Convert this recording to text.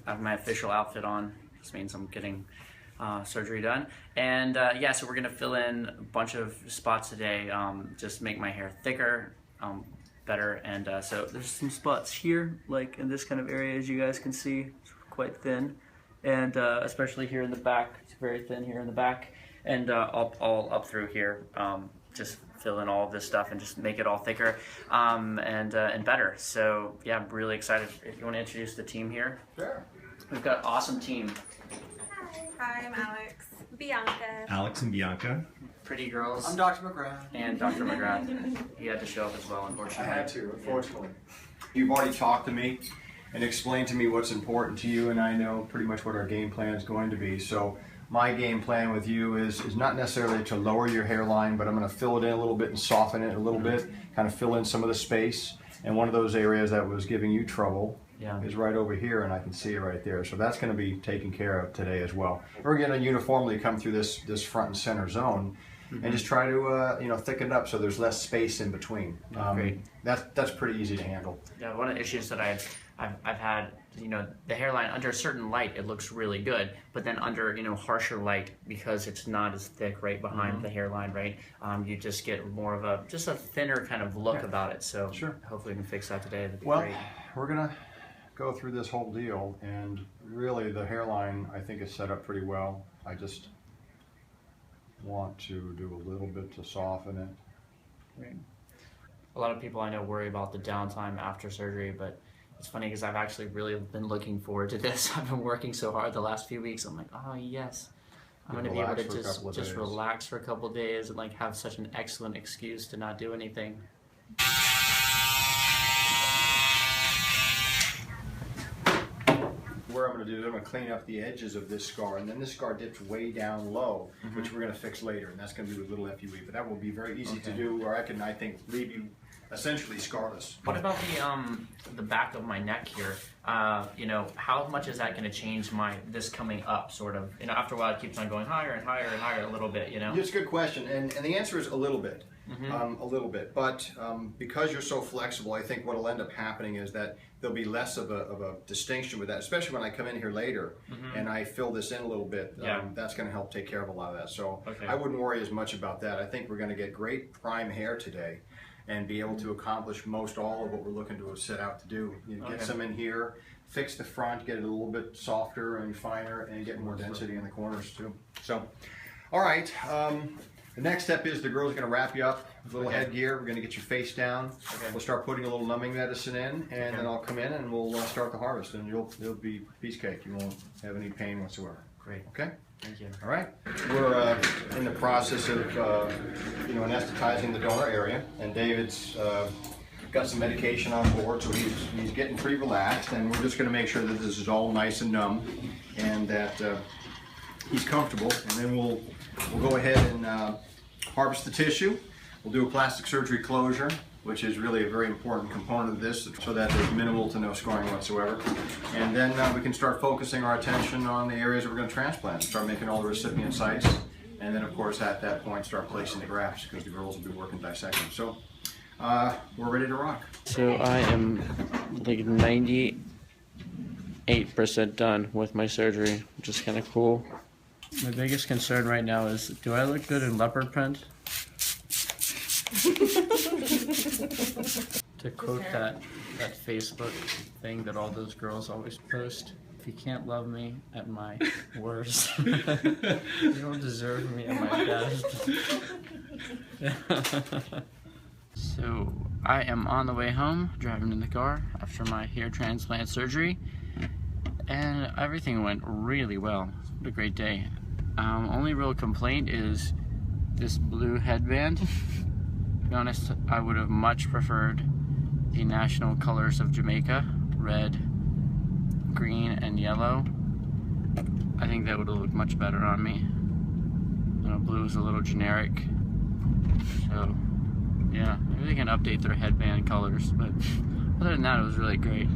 I have my official outfit on. This means I'm getting surgery done. And yeah, so we're gonna fill in a bunch of spots today, just make my hair thicker, better. And so there's some spots here, like in this kind of area, as you guys can see, it's quite thin. And especially here in the back, it's very thin here in the back. And all up through here, just fill in all of this stuff and just make it all thicker and better. So yeah, I'm really excited. If you want to introduce the team here. Sure. We've got an awesome team. Hi, I'm Alex. Bianca. Alex and Bianca. Pretty girls. I'm Dr. McGrath. And Dr. McGrath. He had to show up as well, unfortunately. I had to, unfortunately. You've already talked to me and explained to me what's important to you, and I know pretty much what our game plan is going to be. So my game plan with you is not necessarily to lower your hairline, but I'm going to fill it in a little bit and soften it a little bit, kind of fill in some of the space. And one of those areas that was giving you trouble is right over here, and I can see it right there. So that's going to be taken care of today as well. We're going to uniformly come through this front and center zone and just try to thicken it up so there's less space in between. Great. That's pretty easy to handle. Yeah, one of the issues that I've had, the hairline under a certain light, it looks really good, but then under, harsher light, because it's not as thick right behind the hairline, right, you just get more of a thinner kind of look about it. So hopefully we can fix that today. That'd be great. We're going to go through this whole deal, and really the hairline, I think, is set up pretty well. I just want to do a little bit to soften it. Great. A lot of people I know worry about the downtime after surgery, but it's funny because I've actually really been looking forward to this. I've been working so hard the last few weeks. I'm like, oh yes, I'm going to be able to just relax for a couple of days and like have such an excellent excuse to not do anything. What I'm going to do is I'm going to clean up the edges of this scar, and then this scar dips way down low, which we're going to fix later, and that's going to be with little FUE. But that will be very easy to do, where I think, leave you essentially scarless. What about the back of my neck here? How much is that going to change this coming up, sort of? After a while it keeps on going higher and higher and higher a little bit, It's a good question, and the answer is a little bit. A little bit, but because you're so flexible, I think what will end up happening is that there'll be less of a distinction with that, especially when I come in here later and I fill this in a little bit. That's going to help take care of a lot of that. So I wouldn't worry as much about that. I think we're going to get great prime hair today and be able to accomplish most all of what we're looking to set out to do. Get some in here, fix the front, get it a little bit softer and finer, and get more density in the corners too. So, all right. The next step is the girl's going to wrap you up with a little headgear. We're going to get your face down. We'll start putting a little numbing medicine in, and then I'll come in and we'll start the harvest, and it'll be piece cake. You won't have any pain whatsoever. Great. Okay? Thank you. All right. We're in the process of anesthetizing the donor area, and David's got some medication on board, so he's getting pretty relaxed, and we're just going to make sure that this is all nice and numb, and that he's comfortable, and then we'll go ahead and harvest the tissue. We'll do a plastic surgery closure, which is really a very important component of this, so that there's minimal to no scarring whatsoever. And then we can start focusing our attention on the areas that we're going to transplant, start making all the recipient sites, and then of course at that point start placing the grafts, because the girls will be working dissecting. So we're ready to rock. So I am like 98% done with my surgery, which is kind of cool. My biggest concern right now is, do I look good in leopard print? To quote that Facebook thing that all those girls always post, if you can't love me at my worst, you don't deserve me at my best. So I am on the way home, driving in the car after my hair transplant surgery, and everything went really well. What a great day. Only real complaint is this blue headband. To be honest, I would have much preferred the national colors of Jamaica, red, green, and yellow. I think that would have looked much better on me. Blue is a little generic. So, yeah, maybe they can update their headband colors, but other than that, it was really great.